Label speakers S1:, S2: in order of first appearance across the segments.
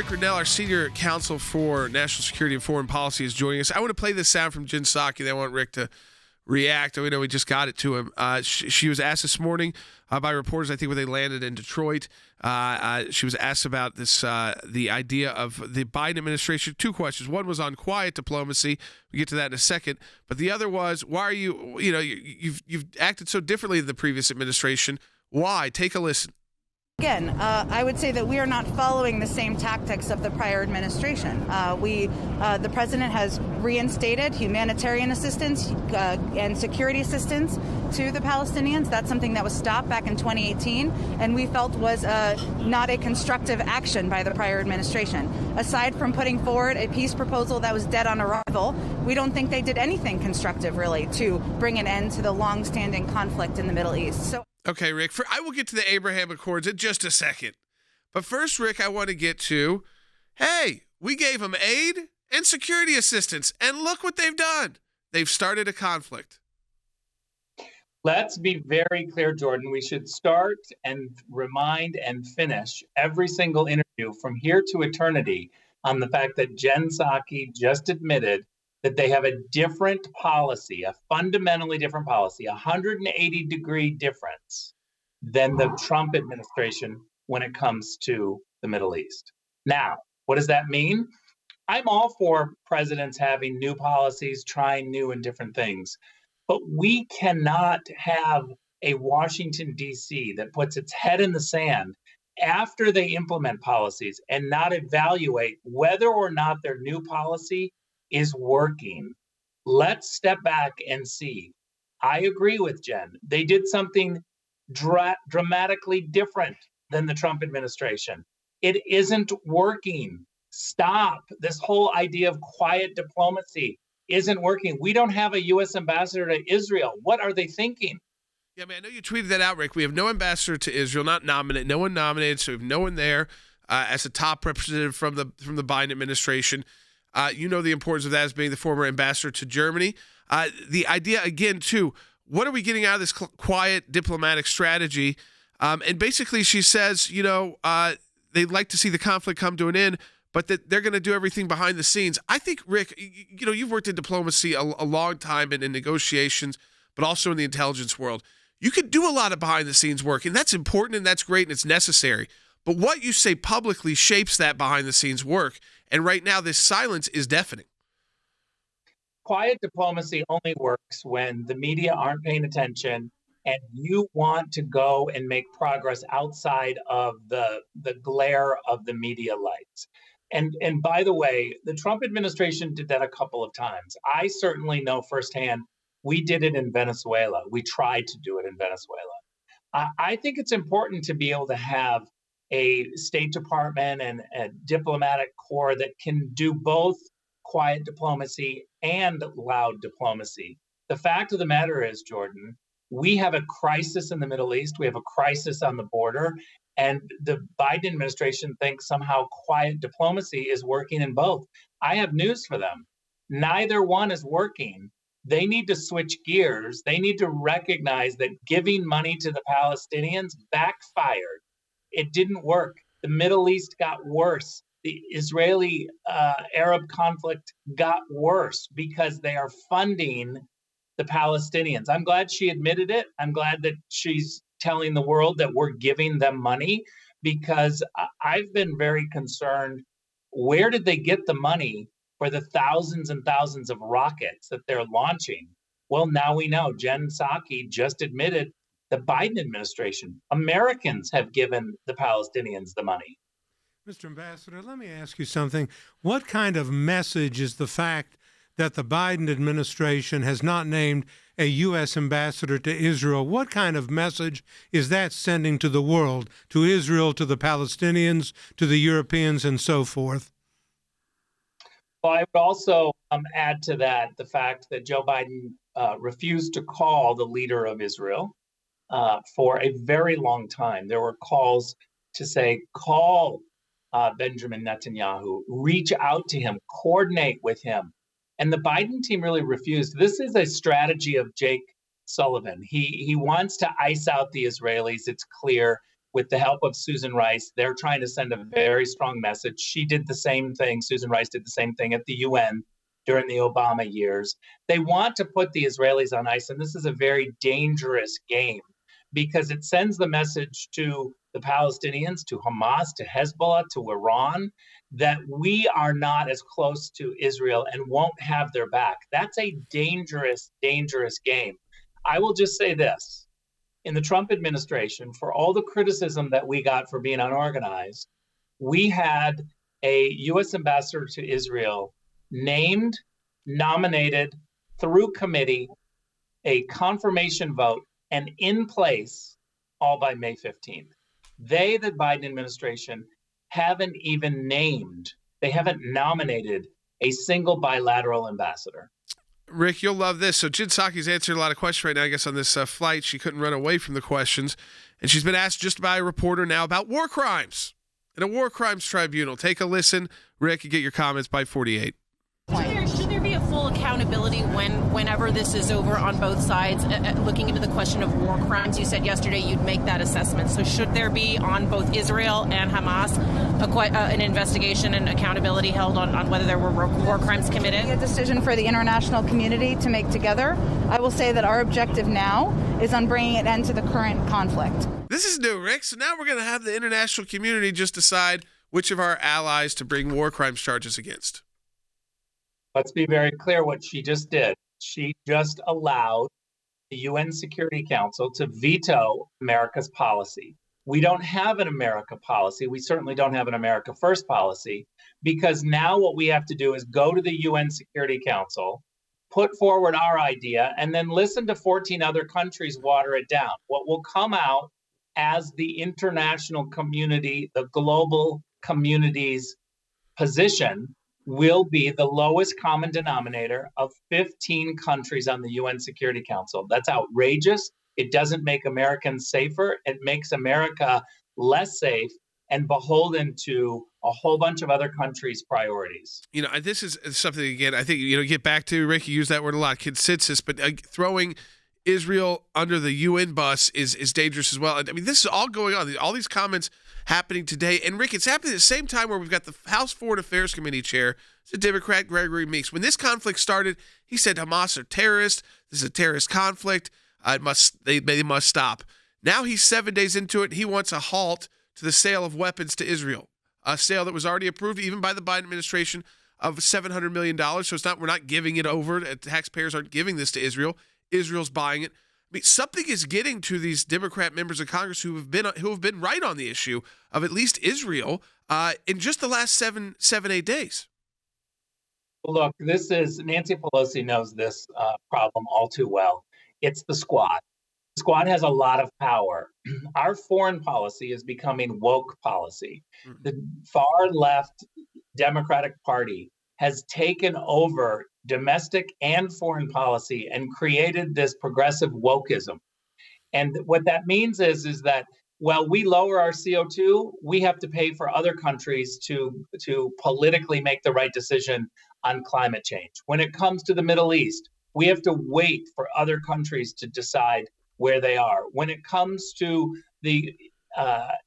S1: Rick Grenell, our senior counsel for national security and foreign policy, is joining us. I want to play this sound from Jen Psaki. Then I want Rick to react. We know we just got it to him. She was asked this morning by reporters, I think, when they landed in Detroit. She was asked about this, the idea of the Biden administration. Two questions. One was on quiet diplomacy. We get to that in a second. But the other was, why are you've acted so differently than the previous administration. Why? Take a listen.
S2: Again, I would say that we are not following the same tactics of the prior administration. The president has reinstated humanitarian assistance and security assistance to the Palestinians. That's something that was stopped back in 2018, and we felt was not a constructive action by the prior administration. Aside from putting forward a peace proposal that was dead on arrival, we don't think they did anything constructive, really, to bring an end to the long-standing conflict in the Middle East.
S1: Okay, Rick, I will get to the Abraham Accords in just a second. But first, Rick, I want to get to, hey, we gave them aid and security assistance, and look what they've done. They've started a conflict.
S3: Let's be very clear, Jordan. We should start and remind and finish every single interview from here to eternity on the fact that Jen Psaki just admitted that they have a different policy, a fundamentally different policy, a 180-degree difference than the Trump administration when it comes to the Middle East. Now, what does that mean? I'm all for presidents having new policies, trying new and different things, but we cannot have a Washington, D.C. that puts its head in the sand after they implement policies and not evaluate whether or not their new policy is working. Let's step back and see. I agree with Jen. They did something dramatically different than the Trump administration. It isn't working. Stop. This whole idea of quiet diplomacy isn't working. We don't have a U.S. ambassador to Israel. What are they thinking?
S1: Yeah, man, I know you tweeted that out, Rick. We have no ambassador to Israel, not nominated, no one nominated, so we have no one there as a top representative from the Biden administration. You know the importance of that as being the former ambassador to Germany. The idea, again, too, what are we getting out of this quiet diplomatic strategy? And basically she says, they'd like to see the conflict come to an end, but that they're going to do everything behind the scenes. I think, Rick, you've worked in diplomacy a long time and in negotiations, but also in the intelligence world. You can do a lot of behind the scenes work, and that's important and that's great and it's necessary. But what you say publicly shapes that behind the scenes work. And right now, this silence is deafening.
S3: Quiet diplomacy only works when the media aren't paying attention and you want to go and make progress outside of the glare of the media lights. And by the way, the Trump administration did that a couple of times. I certainly know firsthand, we did it in Venezuela. We tried to do it in Venezuela. I think it's important to be able to have a State Department and a diplomatic corps that can do both quiet diplomacy and loud diplomacy. The fact of the matter is, Jordan, we have a crisis in the Middle East. We have a crisis on the border. And the Biden administration thinks somehow quiet diplomacy is working in both. I have news for them. Neither one is working. They need to switch gears. They need to recognize that giving money to the Palestinians backfired. It didn't work. The Middle East got worse. The Israeli-Arab conflict got worse because they are funding the Palestinians. I'm glad she admitted it. I'm glad that she's telling the world that we're giving them money, because I've been very concerned. Where did they get the money for the thousands and thousands of rockets that they're launching? Well, now we know. Jen Psaki just admitted the Biden administration, Americans have given the Palestinians the money.
S4: Mr. Ambassador, let me ask you something. What kind of message is the fact that the Biden administration has not named a U.S. ambassador to Israel? What kind of message is that sending to the world, to Israel, to the Palestinians, to the Europeans, and so forth?
S3: Well, I would also add to that the fact that Joe Biden refused to call the leader of Israel for a very long time. There were calls to say, call Benjamin Netanyahu, reach out to him, coordinate with him. And the Biden team really refused. This is a strategy of Jake Sullivan. He wants to ice out the Israelis. It's clear. with the help of Susan Rice. They're trying to send a very strong message. She did the same thing. Susan Rice did the same thing at the UN during the Obama years. They want to put the Israelis on ice, and this is a very dangerous game because it sends the message to the Palestinians, to Hamas, to Hezbollah, to Iran, that we are not as close to Israel and won't have their back. That's a dangerous, dangerous game. I will just say this. In the Trump administration, for all the criticism that we got for being unorganized, we had a U.S. ambassador to Israel named, nominated, through committee, a confirmation vote, and in place all by May 15th. The Biden administration, haven't even named, they haven't nominated a single bilateral ambassador.
S1: Rick, you'll love this. So Jen Psaki's answered a lot of questions right now, I guess, on this flight. She couldn't run away from the questions. And she's been asked just by a reporter now about war crimes in a war crimes tribunal. Take a listen, Rick, and get your comments by 48.
S5: Should there be a full accountability whenever this is over on both sides, looking into the question of war crimes? You said yesterday you'd make that assessment. So should there be on both Israel and Hamas an investigation and accountability held on whether there were war crimes committed?
S2: A decision for the international community to make together. I will say that our objective now is on bringing an end to the current conflict.
S1: This is new, Rick. So now we're going to have the international community just decide which of our allies to bring war crimes charges against.
S3: Let's be very clear what she just did. She just allowed the UN Security Council to veto America's policy. We don't have an America policy. We certainly don't have an America First policy, because now what we have to do is go to the UN Security Council, put forward our idea, and then listen to 14 other countries water it down. What will come out as the international community, the global community's position, will be the lowest common denominator of 15 countries on the UN Security Council. That's outrageous. It doesn't make Americans safer. It makes America less safe and beholden to a whole bunch of other countries' priorities.
S1: You know, this is something, again, I think, get back to, Rick, you use that word a lot, consensus, but throwing Israel under the UN bus is dangerous as well. I mean, this is all going on. All these comments happening today. And, Rick, it's happening at the same time where we've got the House Foreign Affairs Committee chair, the Democrat Gregory Meeks. When this conflict started, he said Hamas are terrorists. This is a terrorist conflict. They must stop. Now he's 7 days into it. He wants a halt to the sale of weapons to Israel, a sale that was already approved even by the Biden administration of $700 million. So we're not giving it over. Taxpayers aren't giving this to Israel. Israel's buying it. I mean, something is getting to these Democrat members of Congress who have been right on the issue of at least Israel in just the last 8 days.
S3: Look, Nancy Pelosi knows this problem all too well. It's the squad. The squad has a lot of power. Our foreign policy is becoming woke policy. Mm-hmm. The far left Democratic Party has taken over domestic and foreign policy and created this progressive wokeism. And what that means is that while we lower our CO2, we have to pay for other countries to politically make the right decision on climate change. When it comes to the Middle East, we have to wait for other countries to decide where they are. When it comes to the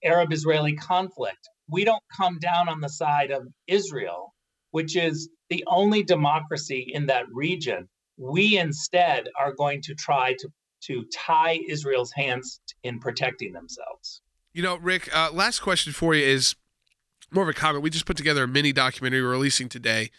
S3: Arab-Israeli conflict, we don't come down on the side of Israel, which is the only democracy in that region. We instead are going to try to tie Israel's hands in protecting themselves.
S1: You know, Rick, last question for you is more of a comment. We just put together a mini documentary we're releasing today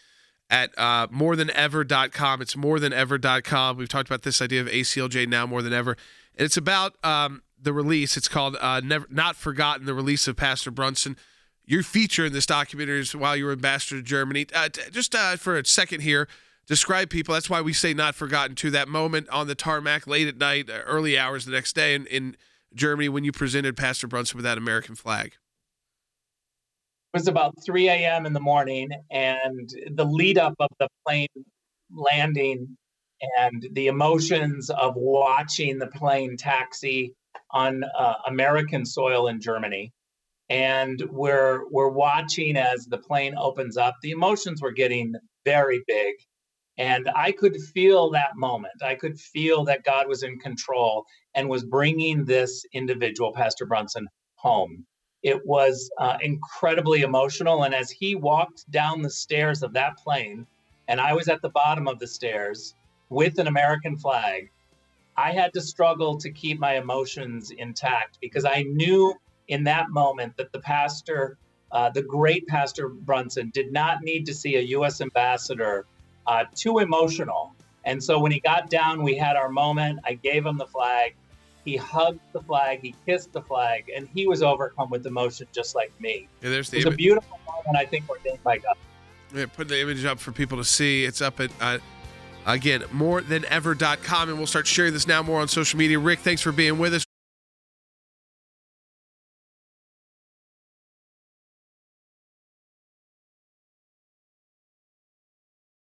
S1: at morethanever.com. It's morethanever.com. We've talked about this idea of ACLJ now more than ever. And it's about the release. It's called Not Forgotten, the release of Pastor Brunson. Your feature in this documentary is while you were ambassador to Germany. Just for a second here, describe people. That's why we say not forgotten, to that moment on the tarmac late at night, early hours the next day in Germany when you presented Pastor Brunson with that American flag.
S3: It was about 3 a.m. in the morning, and the lead up of the plane landing and the emotions of watching the plane taxi on American soil in Germany. And we're watching as the plane opens up. The emotions were getting very big. And I could feel that moment. I could feel that God was in control and was bringing this individual, Pastor Brunson, home. It was incredibly emotional. And as he walked down the stairs of that plane, and I was at the bottom of the stairs with an American flag, I had to struggle to keep my emotions intact, because I knew in that moment that the pastor, the great Pastor Brunson, did not need to see a U.S. ambassador too emotional. And so when he got down, we had our moment. I gave him the flag. He hugged the flag. He kissed the flag, and he was overcome with emotion just like me.
S1: Yeah, there's the
S3: It was a beautiful moment, I think, ordained by God.
S1: Yeah, put the image up for people to see. It's up at, again, morethanever.com, and we'll start sharing this now more on social media. Rick, thanks for being with us.